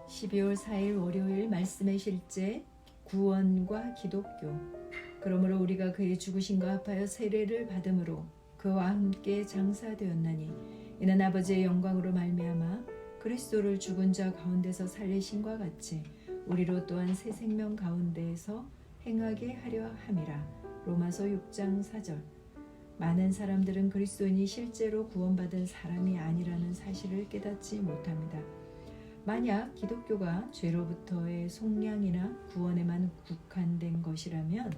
12월 4일 월요일 말씀의 실제 구원과 기독교. 그러므로 우리가 그의 죽으심과 합하여 세례를 받음으로 그와 함께 장사되었나니 이는 아버지의 영광으로 말미암아 그리스도를 죽은 자 가운데서 살리심과 같이 우리로 또한 새 생명 가운데에서 행하게 하려 함이라. 로마서 6장 4절. 많은 사람들은 그리스도인이 실제로 구원받은 사람이 아니라는 사실을 깨닫지 못합니다. 만약 기독교가 죄로부터의 속량이나 구원에만 국한된 것이라면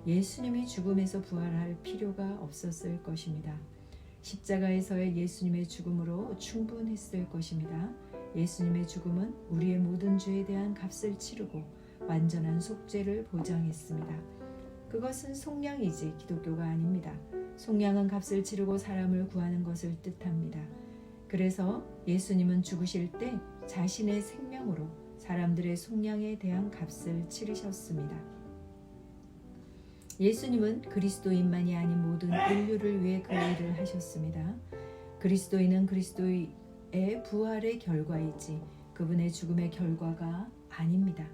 예수님이 죽음에서 부활할 필요가 없었을 것입니다. 십자가에서의 예수님의 죽음으로 충분했을 것입니다. 예수님의 죽음은 우리의 모든 죄에 대한 값을 치르고 완전한 속죄를 보장했습니다. 그것은 속량이지 기독교가 아닙니다. 속량은 값을 치르고 사람을 구하는 것을 뜻합니다. 그래서 예수님은 죽으실 때 자신의 생명으로 사람들의 속량에 대한 값을 치르셨습니다. 예수님은 그리스도인만이 아닌 모든 인류를 위해 그 일을 하셨습니다. 그리스도인은 그리스도의 부활의 결과이지 그분의 죽음의 결과가 아닙니다.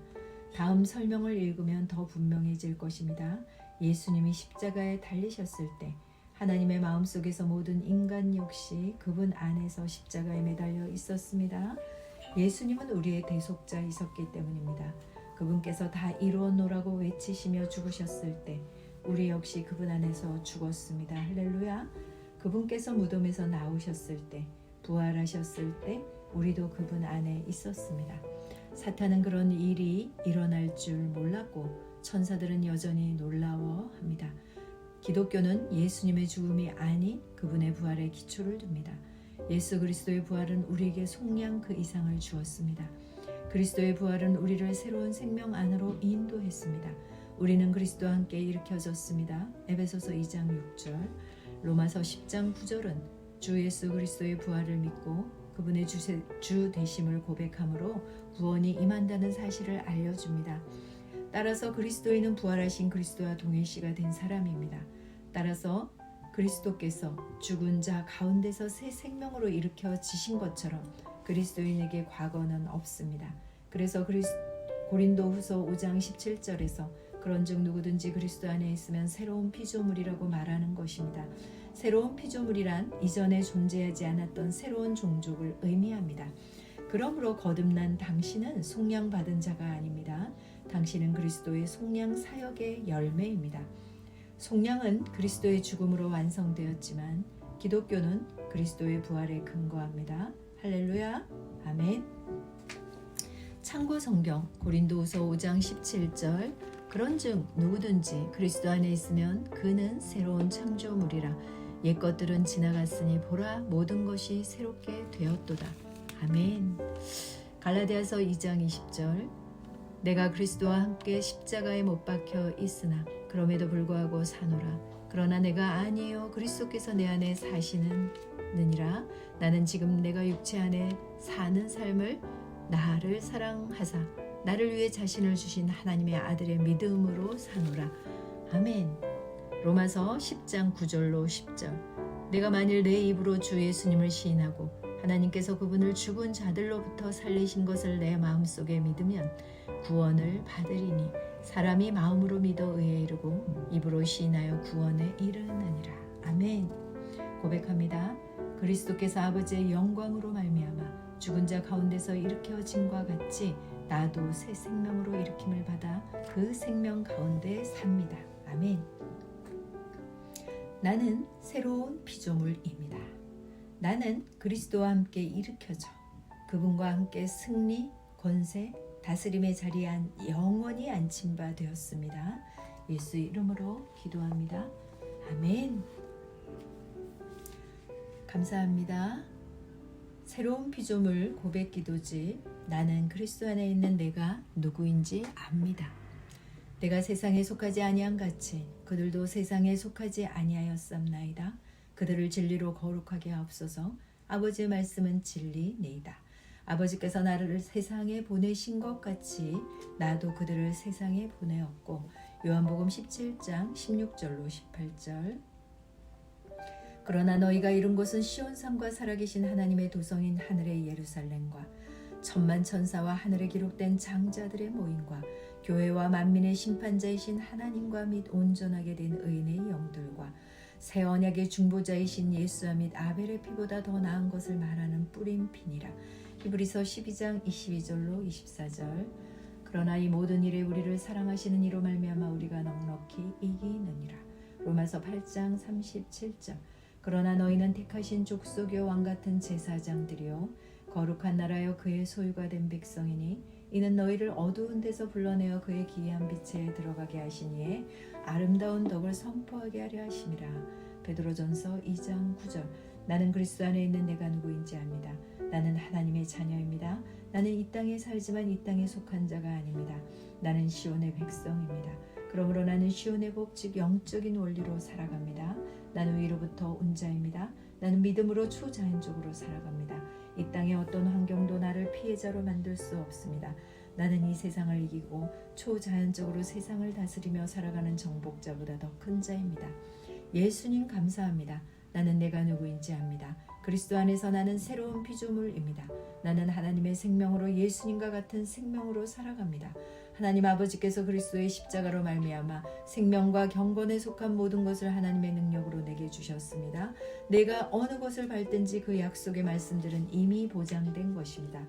다음 설명을 읽으면 더 분명해질 것입니다. 예수님이 십자가에 달리셨을 때 하나님의 마음속에서 모든 인간 역시 그분 안에서 십자가에 매달려 있었습니다. 예수님은 우리의 대속자이셨기 때문입니다. 그분께서 다 이루었노라고 외치시며 죽으셨을 때 우리 역시 그분 안에서 죽었습니다. 할렐루야. 그분께서 무덤에서 나오셨을 때 부활하셨을 때 우리도 그분 안에 있었습니다. 사탄은 그런 일이 일어날 줄 몰랐고 천사들은 여전히 놀라워합니다. 기독교는 예수님의 죽음이 아닌 그분의 부활에 기초를 둡니다. 예수 그리스도의 부활은 우리에게 속량 그 이상을 주었습니다. 그리스도의 부활은 우리를 새로운 생명 안으로 인도했습니다. 우리는 그리스도와 함께 일으켜졌습니다. 에베소서 2장 6절, 로마서 10장 9절은 주 예수 그리스도의 부활을 믿고 그분의 주 되심을 고백함으로 구원이 임한다는 사실을 알려줍니다. 따라서 그리스도인은 부활하신 그리스도와 동일시가 된 사람입니다. 따라서 그리스도께서 죽은 자 가운데서 새 생명으로 일으켜지신 것처럼 그리스도인에게 과거는 없습니다. 그래서 고린도후서 5장 17절에서 그런즉 누구든지 그리스도 안에 있으면 새로운 피조물이라고 말하는 것입니다. 새로운 피조물이란 이전에 존재하지 않았던 새로운 종족을 의미합니다. 그러므로 거듭난 당신은 속량받은 자가 아닙니다. 당신은 그리스도의 속량 사역의 열매입니다. 속량은 그리스도의 죽음으로 완성되었지만 기독교는 그리스도의 부활에 근거합니다. 할렐루야. 아멘. 참고 성경 고린도후서 5장 17절 그런즉 누구든지 그리스도 안에 있으면 그는 새로운 창조물이라 옛것들은 지나갔으니 보라 모든 것이 새롭게 되었도다. 아멘. 갈라디아서 2장 20절 내가 그리스도와 함께 십자가에 못 박혀 있으나 그럼에도 불구하고 사노라. 그러나 내가 아니요 그리스도께서 내 안에 사시느니라. 나는 지금 내가 육체 안에 사는 삶을 나를 사랑하사 나를 위해 자신을 주신 하나님의 아들의 믿음으로 사노라. 아멘. 로마서 10장 9절로 10절 내가 만일 내 입으로 주 예수님을 시인하고 하나님께서 그분을 죽은 자들로부터 살리신 것을 내 마음속에 믿으면 구원을 받으리니 사람이 마음으로 믿어 의에 이르고 입으로 시인하여 구원에 이르느니라. 아멘. 고백합니다. 그리스도께서 아버지의 영광으로 말미암아 죽은 자 가운데서 일으켜짐과 같이 나도 새 생명으로 일으킴을 받아 그 생명 가운데 삽니다. 아멘. 나는 새로운 피조물입니다. 나는 그리스도와 함께 일으켜져 그분과 함께 승리, 권세, 다스림의 자리에 영원히 앉힌 바 되었습니다. 예수 이름으로 기도합니다. 아멘. 감사합니다. 새로운 피조물 고백 기도집. 나는 그리스도 안에 있는 내가 누구인지 압니다. 내가 세상에 속하지 아니한 같이 그들도 세상에 속하지 아니하였삼나이다. 그들을 진리로 거룩하게 하옵소서. 아버지의 말씀은 진리니이다. 아버지께서 나를 세상에 보내신 것 같이 나도 그들을 세상에 보내었고 요한복음 17장 16절로 18절 그러나 너희가 이룬 곳은 시온산과 살아계신 하나님의 도성인 하늘의 예루살렘과 천만 천사와 하늘에 기록된 장자들의 모임과 교회와 만민의 심판자이신 하나님과 및 온전하게 된 의인의 영들과 새 언약의 중보자이신 예수와 및 아벨의 피보다 더 나은 것을 말하는 뿌린 피니라. 히브리서 12장 22절로 24절. 그러나 이 모든 일에 우리를 사랑하시는 이로 말미암아 우리가 넉넉히 이기느니라. 로마서 8장 37절. 그러나 너희는 택하신 족속의 왕 같은 제사장들이요 거룩한 나라여 그의 소유가 된 백성이니 이는 너희를 어두운 데서 불러내어 그의 기이한 빛에 들어가게 하시니에 아름다운 덕을 선포하게 하려 하심이라. 베드로전서 2장 9절. 나는 그리스도 안에 있는 내가 누구인지 압니다. 나는 하나님의 자녀입니다. 나는 이 땅에 살지만 이 땅에 속한 자가 아닙니다. 나는 시온의 백성입니다. 그러므로 나는 시온의 복 즉 영적인 원리로 살아갑니다. 나는 위로부터 온 자입니다. 나는 믿음으로 초자연적으로 살아갑니다. 이 땅의 어떤 환경도 나를 피해자로 만들 수 없습니다. 나는 이 세상을 이기고 초자연적으로 세상을 다스리며 살아가는 정복자보다 더 큰 자입니다. 예수님 감사합니다. 나는 내가 누구인지 압니다. 그리스도 안에서 나는 새로운 피조물입니다. 나는 하나님의 생명으로 예수님과 같은 생명으로 살아갑니다. 하나님 아버지께서 그리스도의 십자가로 말미암아 생명과 경건에 속한 모든 것을 하나님의 능력으로 내게 주셨습니다. 내가 어느 것을 밟든지 그 약속의 말씀들은 이미 보장된 것입니다.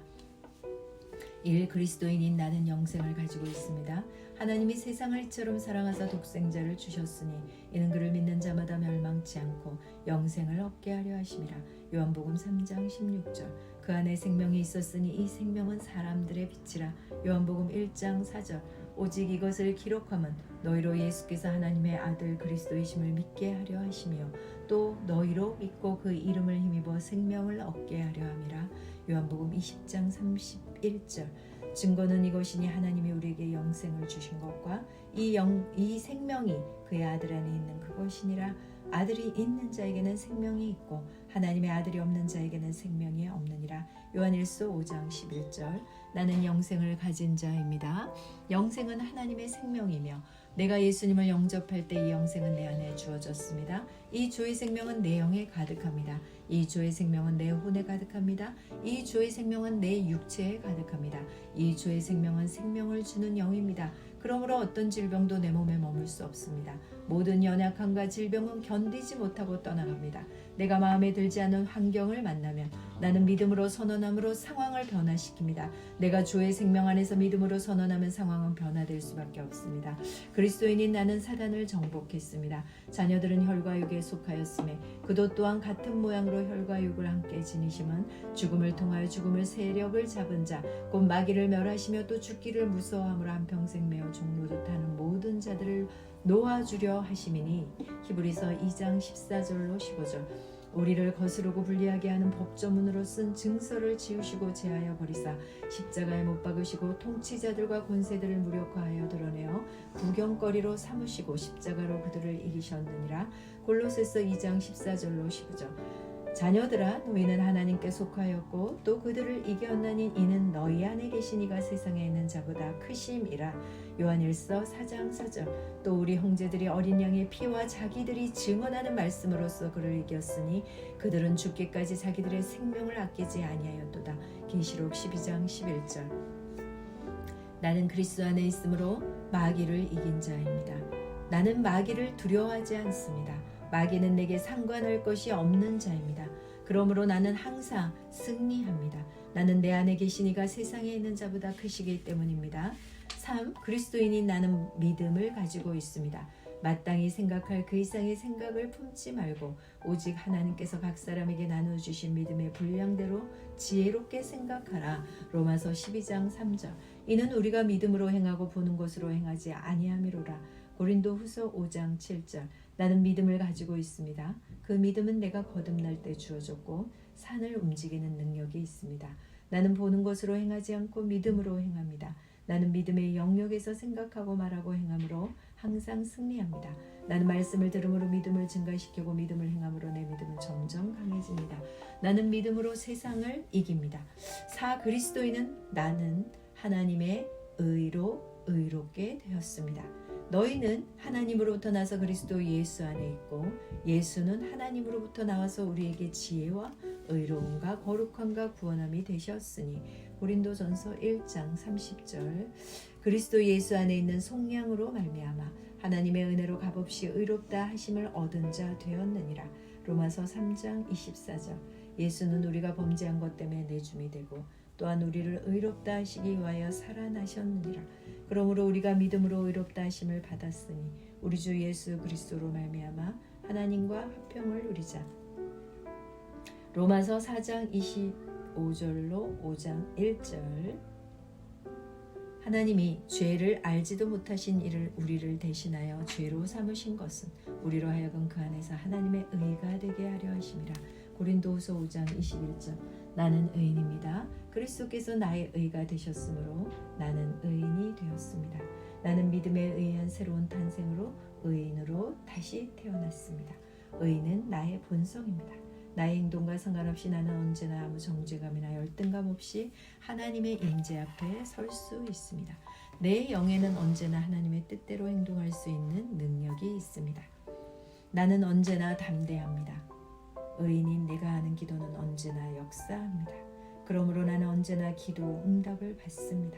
1. 그리스도인인 나는 영생을 가지고 있습니다. 하나님이 세상을 이처럼 사랑하사 독생자를 주셨으니 이는 그를 믿는 자마다 멸망치 않고 영생을 얻게 하려 하심이라. 요한복음 3장 16절. 그 안에 생명이 있었으니 이 생명은 사람들의 빛이라. 요한복음 1장 4절. 오직 이것을 기록함은 너희로 예수께서 하나님의 아들 그리스도이심을 믿게 하려 하시며 또 너희로 믿고 그 이름을 힘입어 생명을 얻게 하려 함이라. 요한복음 20장 31절. 증거는 이것이니 하나님이 우리에게 영생을 주신 것과 이 생명이 그의 아들 안에 있는 그것이니라. 아들이 있는 자에게는 생명이 있고 하나님의 아들이 없는 자에게는 생명이 없느니라. 요한일서 5장 11절. 나는 영생을 가진 자입니다. 영생은 하나님의 생명이며 내가 예수님을 영접할 때 이 영생은 내 안에 주어졌습니다. 이 주의 생명은 내 영에 가득합니다. 이 주의 생명은 내 혼에 가득합니다. 이 주의 생명은 내 육체에 가득합니다. 이 주의 생명은 생명을 주는 영입니다. 그러므로 어떤 질병도 내 몸에 머물 수 없습니다. 모든 연약함과 질병은 견디지 못하고 떠나갑니다. 내가 마음에 들지 않는 환경을 만나면 나는 믿음으로 선언함으로 상황을 변화시킵니다. 내가 주의 생명 안에서 믿음으로 선언하면 상황은 변화될 수밖에 없습니다. 그리스도인인 나는 사단을 정복했습니다. 자녀들은 혈과 육에 속하였음에 그도 또한 같은 모양으로 혈과 육을 함께 지니심은 죽음을 통하여 죽음을 세력을 잡은 자 곧 마귀를 멸하시며 또 죽기를 무서워함으로 한평생 매어 종로듯 하는 모든 자들을 놓아주려 하심이니. 히브리서 2장 14절로 15절. 우리를 거스르고 불리하게 하는 법조문으로 쓴 증서를 지우시고 제하여 버리사 십자가에 못 박으시고 통치자들과 권세들을 무력화하여 드러내어 구경거리로 삼으시고 십자가로 그들을 이기셨느니라. 골로새서 2장 14절로 15절. 자녀들아 너희는 하나님께 속하였고 또 그들을 이겼나니 이는 너희 안에 계신 이가 세상에 있는 자보다 크심이라. 요한일서 4장 4절. 또 우리 형제들이 어린 양의 피와 자기들이 증언하는 말씀으로써 그를 이겼으니 그들은 죽기까지 자기들의 생명을 아끼지 아니하였도다. 계시록 12장 11절. 나는 그리스도 안에 있으므로 마귀를 이긴 자입니다. 나는 마귀를 두려워하지 않습니다. 마귀는 내게 상관할 것이 없는 자입니다. 그러므로 나는 항상 승리합니다. 나는 내 안에 계신 이가 세상에 있는 자보다 크시기 때문입니다. 3. 그리스도인인 나는 믿음을 가지고 있습니다. 마땅히 생각할 그 이상의 생각을 품지 말고 오직 하나님께서 각 사람에게 나눠주신 믿음의 분량대로 지혜롭게 생각하라. 로마서 12장 3절. 이는 우리가 믿음으로 행하고 보는 것으로 행하지 아니함이로라. 고린도후서 5장 7절. 나는 믿음을 가지고 있습니다. 그 믿음은 내가 거듭날 때 주어졌고 산을 움직이는 능력이 있습니다. 나는 보는 것으로 행하지 않고 믿음으로 행합니다. 나는 믿음의 영역에서 생각하고 말하고 행함으로 항상 승리합니다. 나는 말씀을 들음으로 믿음을 증가시키고 믿음을 행함으로 내 믿음은 점점 강해집니다. 나는 믿음으로 세상을 이깁니다. 4. 그리스도인은 나는 하나님의 의로 의롭게 되었습니다. 너희는 하나님으로부터 나서 그리스도 예수 안에 있고 예수는 하나님으로부터 나와서 우리에게 지혜와 의로움과 거룩함과 구원함이 되셨으니. 고린도전서 1장 30절. 그리스도 예수 안에 있는 속량으로 말미암아 하나님의 은혜로 값없이 의롭다 하심을 얻은 자 되었느니라. 로마서 3장 24절. 예수는 우리가 범죄한 것 때문에 내줌이 되고 또한 우리를 의롭다 하시기 위하여 살아나셨느니라. 그러므로 우리가 믿음으로 의롭다 하심을 받았으니 우리 주 예수 그리스도로 말미암아 하나님과 화평을 누리자. 로마서 4장 25절로 5장 1절. 하나님이 죄를 알지도 못하신 이를 우리를 대신하여 죄로 삼으신 것은 우리로 하여금 그 안에서 하나님의 의가 되게 하려 하심이라. 고린도후서 5장 21절. 나는 의인입니다. 그리스도께서 나의 의가 되셨으므로 나는 의인이 되었습니다. 나는 믿음에 의한 새로운 탄생으로 의인으로 다시 태어났습니다. 의인은 나의 본성입니다. 나의 행동과 상관없이 나는 언제나 아무 정죄감이나 열등감 없이 하나님의 임재 앞에 설 수 있습니다. 내 영에는 언제나 하나님의 뜻대로 행동할 수 있는 능력이 있습니다. 나는 언제나 담대합니다. 의인인 내가 하는 기도는 언제나 역사합니다. 그러므로 나는 언제나 기도 응답을 받습니다.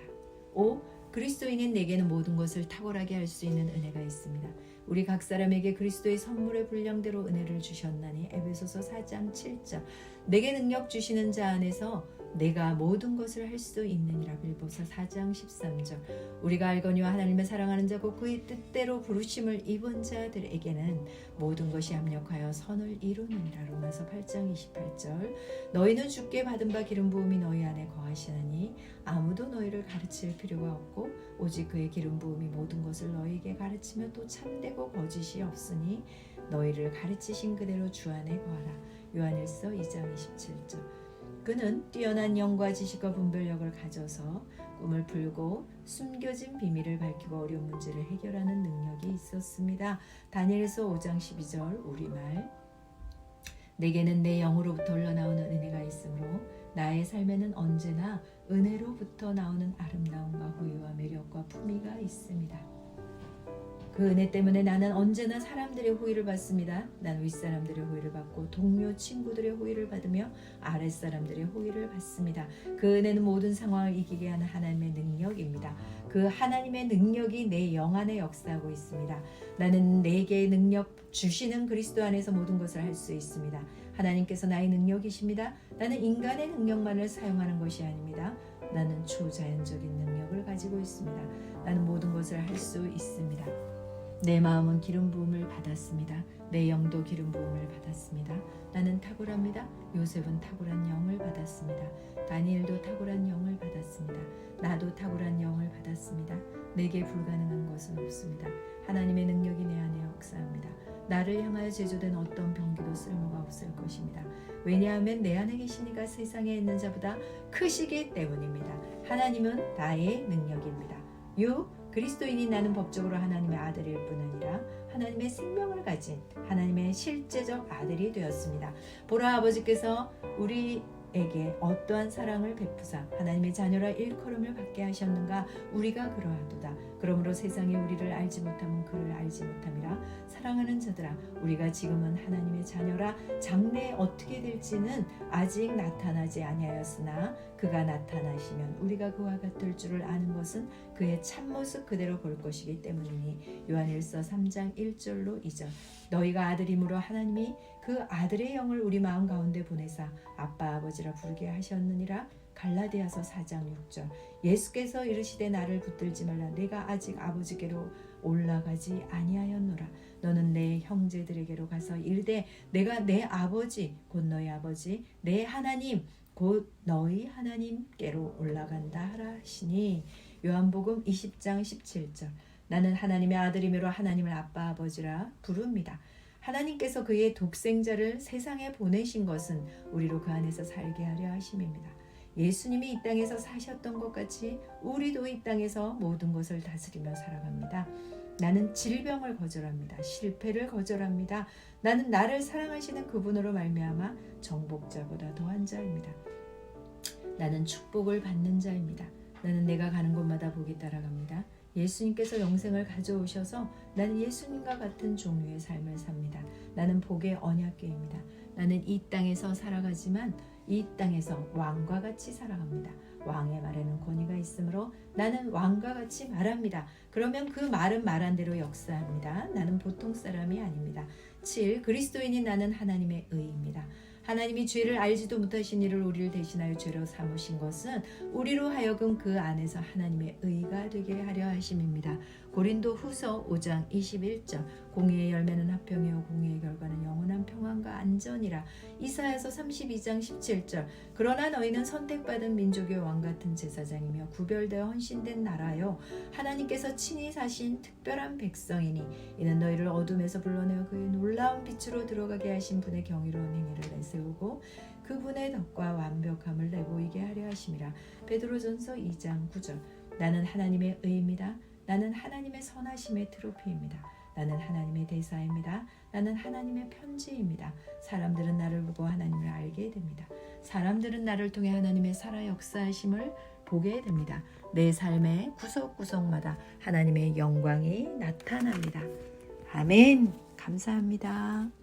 5. 그리스도인인 내게는 모든 것을 탁월하게 할 수 있는 은혜가 있습니다. 우리 각 사람에게 그리스도의 선물의 분량대로 은혜를 주셨나니. 에베소서 4장 7절. 내게 능력 주시는 자 안에서 내가 모든 것을 할 수 있느니라. 빌보서 4장 13절. 우리가 알거니와 하나님을 사랑하는 자고 그의 뜻대로 부르심을 입은 자들에게는 모든 것이 합력하여 선을 이루느니라. 로마서 8장 28절. 너희는 주께 받은 바 기름 부음이 너희 안에 거하시나니 아무도 너희를 가르칠 필요가 없고 오직 그의 기름 부음이 모든 것을 너희에게 가르치며 또 참되고 거짓이 없으니 너희를 가르치신 그대로 주 안에 거하라. 요한일서 2장 27절. 그는 뛰어난 영과 지식과 분별력을 가져서 꿈을 풀고 숨겨진 비밀을 밝히고 어려운 문제를 해결하는 능력이 있었습니다. 다니엘서 5장 12절 우리말. 내게는 내 영으로부터 흘러나오는 은혜가 있으므로 나의 삶에는 언제나 은혜로부터 나오는 아름다움과 호의와 매력과 품위가 있습니다. 그 은혜 때문에 나는 언제나 사람들의 호의를 받습니다. 난 윗사람들의 호의를 받고 동료 친구들의 호의를 받으며 아랫사람들의 호의를 받습니다. 그 은혜는 모든 상황을 이기게 하는 하나님의 능력입니다. 그 하나님의 능력이 내 영 안에 역사하고 있습니다. 나는 내게 능력 주시는 그리스도 안에서 모든 것을 할 수 있습니다. 하나님께서 나의 능력이십니다. 나는 인간의 능력만을 사용하는 것이 아닙니다. 나는 초자연적인 능력을 가지고 있습니다. 나는 모든 것을 할 수 있습니다. 내 마음은 기름 부음을 받았습니다. 내 영도 기름 부음을 받았습니다. 나는 탁월합니다. 요셉은 탁월한 영을 받았습니다. 다니엘도 탁월한 영을 받았습니다. 나도 탁월한 영을 받았습니다. 내게 불가능한 것은 없습니다. 하나님의 능력이 내 안에 역사합니다. 나를 향하여 제조된 어떤 병기도 쓸모가 없을 것입니다. 왜냐하면 내 안에 계신 이가 세상에 있는 자보다 크시기 때문입니다. 하나님은 나의 능력입니다. 6. 그리스도인이 나는 법적으로 하나님의 아들일 뿐 아니라 하나님의 생명을 가진 하나님의 실제적 아들이 되었습니다. 보라, 아버지께서 우리에게 어떠한 사랑을 베푸사 하나님의 자녀라 일컬음을 받게 하셨는가. 우리가 그러하도다. 그러므로 세상이 우리를 알지 못하면 그를 알지 못함이라. 사랑하는 자들아, 우리가 지금은 하나님의 자녀라. 장래에 어떻게 될지는 아직 나타나지 아니하였으나 그가 나타나시면 우리가 그와 같을 줄을 아는 것은 그의 참모습 그대로 볼 것이기 때문이니. 요한일서 3장 1절로 2절. 너희가 아들이므로 하나님이 그 아들의 영을 우리 마음 가운데 보내사 아빠 아버지라 부르게 하셨느니라. 갈라디아서 4장 6절. 예수께서 이르시되 나를 붙들지 말라. 내가 아직 아버지께로 올라가지 아니하였노라. 너는 내 형제들에게로 가서 이르되 내가 내 아버지 곧 너희 아버지 내 하나님 곧 너희 하나님께로 올라간다 하라 하시니. 요한복음 20장 17절. 나는 하나님의 아들이므로 하나님을 아빠 아버지라 부릅니다. 하나님께서 그의 독생자를 세상에 보내신 것은 우리로 그 안에서 살게 하려 하심입니다. 예수님이 이 땅에서 사셨던 것 같이 우리도 이 땅에서 모든 것을 다스리며 살아갑니다. 나는 질병을 거절합니다. 실패를 거절합니다. 나는 나를 사랑하시는 그분으로 말미암아 정복자보다 더한 자입니다. 나는 축복을 받는 자입니다. 나는 내가 가는 곳마다 복이 따라갑니다. 예수님께서 영생을 가져오셔서 나는 예수님과 같은 종류의 삶을 삽니다. 나는 복의 언약궤입니다. 나는 이 땅에서 살아가지만 이 땅에서 왕과 같이 살아갑니다. 왕의 말에는 권위가 있으므로 나는 왕과 같이 말합니다. 그러면 그 말은 말한 대로 역사합니다. 나는 보통 사람이 아닙니다. 7. 그리스도인인 나는 하나님의 의입니다. 하나님이 죄를 알지도 못하신 이를 우리를 대신하여 죄로 삼으신 것은 우리로 하여금 그 안에서 하나님의 의가 되게 하려 하심입니다. 고린도 후서 5장 21절 공의의 열매는 화평이요 공의의 결과는 영원한 평안과 안전이라. 이사야서 32장 17절 그러나 너희는 선택받은 민족의 왕같은 제사장이며 구별되어 헌신된 나라요 하나님께서 친히 사신 특별한 백성이니 이는 너희를 어둠에서 불러내어 그의 놀라운 빛으로 들어가게 하신 분의 경이로운 행위를 내세우고 그분의 덕과 완벽함을 내보이게 하려 하심이라. 베드로전서 2장 9절 나는 하나님의 의입니다. 나는 하나님의 선하심의 트로피입니다. 나는 하나님의 대사입니다. 나는 하나님의 편지입니다. 사람들은 나를 보고 하나님을 알게 됩니다. 사람들은 나를 통해 하나님의 살아 역사하심을 보게 됩니다. 내 삶의 구석구석마다 하나님의 영광이 나타납니다. 아멘. 감사합니다.